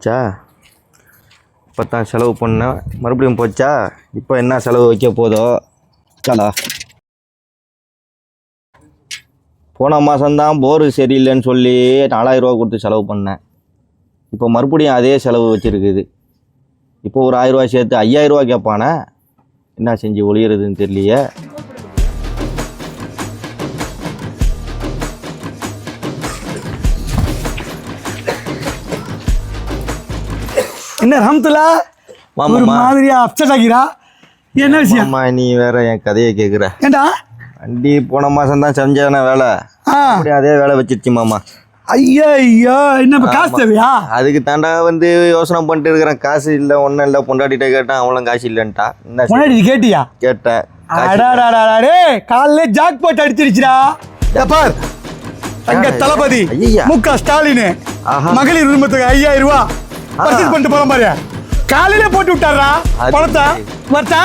சா இப்போ தான் செலவு பண்ணேன், மறுபடியும் போச்சா. இப்போ என்ன செலவு வைக்க போதோ சாலா. போன மாதம்தான் போரு சரியில்லைன்னு சொல்லி 4000 ரூபா கொடுத்து செலவு பண்ணேன். இப்போ மறுபடியும் அதே செலவு வச்சுருக்குது. இப்போ ஒரு 1000 ரூபா சேர்த்து 5000 ரூபா கேட்பானே, என்ன செஞ்சு ஒளியறதுன்னு தெரியலையே. என்ன ரம்துலா ஒரு மாதிரியா அப்செட் ஆகிறா? என்ன விஷயம்? அம்மா நீ வேற என் கதையை கேட்குற. ஏண்டா வண்டி போன மாதம் தான் செஞ்சானே வேலை, அப்படியே அதே வேலை வச்சிருச்சு மாமா. ஐயோ ஐயோ, என்ன இப்போ காசு தேவையா? அதுக்கு தாண்டா வந்து யோசனை பண்ணிட்டு இருக்கிறேன். காசு இல்லை, ஒன்றும் இல்லை. பொண்டாட்டிகிட்ட கேட்டேன், அவளும் காசு இல்லைன்ட்டா. என்ன பொண்டாட்டி கேட்டியா? கேட்டேன். அடாடாடே, காலையில ஜாக் போட்டு அடிச்சிருச்சுடா. பார், அங்க தளபதி முக ஸ்டாலின் மகளிர் உரிமத்துக்கு 5000 ரூபா பர்ச்சேஸ் பண்ணிட்டு போற மாதிரி காலையில போட்டு விட்டாரா பணத்தை. வரட்டா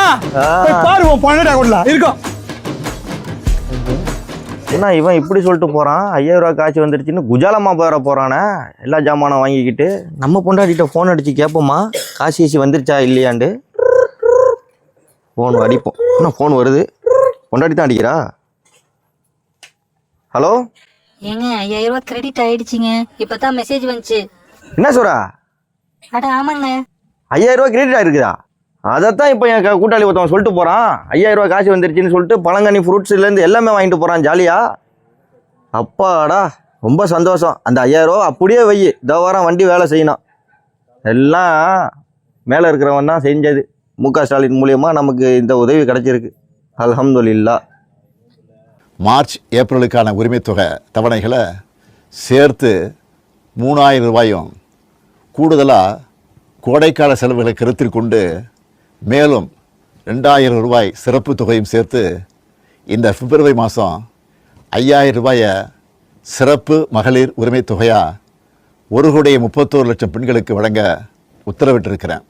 போய் பாருவோம், பொண்ணு அக்கௌண்ட்ல இருக்கும். என்ன இவன் இப்படி சொல்லிட்டு போறான்? 5000 ரூபா காசு வந்துருச்சுன்னு குஜாலமா போற போறானே, எல்லா ஜாமானும் வாங்கிக்கிட்டு. நம்ம பொண்டாட்டிகிட்ட ஃபோன் அடிச்சு கேட்போமா காசு ஈசி வந்துருச்சா இல்லையாண்டு. ஃபோன் அடிப்போம். என்ன ஃபோன் வருது? பொண்டாட்டி தான் அடிக்கிறா. ஹலோ ஏங்க 5000 ரூபா கிரெடிட் ஆயிடுச்சுங்க, இப்பதான் மெசேஜ் வந்துச்சு. என்ன சொல்றா? அட ஆமாங்க. 5000 ரூபா கிரெடிட் ஆயிருக்குதா? அதைத்தான் இப்போ என் கூட்டாளி ஒருத்தவன் சொல்லிட்டு போகிறான். 5000 ரூபா காசு வந்துருச்சுன்னு சொல்லிட்டு பழங்கனி ஃப்ரூட்ஸ்லேருந்து எல்லாமே வாங்கிட்டு போகிறான் ஜாலியா. அப்பாடா, ரொம்ப சந்தோஷம். அந்த 5000 ரூபா அப்படியே வை, இந்த வாரம் வண்டி வேலை செய்யணும். எல்லாம் மேலே இருக்கிறவன் தான் செஞ்சது. முக ஸ்டாலின் மூலியமாக நமக்கு இந்த உதவி கிடைச்சிருக்கு. அல்ஹம்துலில்லாஹ். மார்ச் ஏப்ரலுக்கான உரிமைத்தொகை தவணைகளை சேர்த்து 3000 ரூபாயும் கூடுதலாக கோடைக்கால செலவுகளை கருத்தில் கொண்டு மேலும் 2000 ரூபாய் சிறப்பு தொகையும் சேர்த்து இந்த பிப்ரவரி மாதம் 5000 ரூபாயை சிறப்பு மகளிர் உரிமை தொகையாக 1,31,00,000 பெண்களுக்கு வழங்க உத்தரவிட்டிருக்கிறேன்.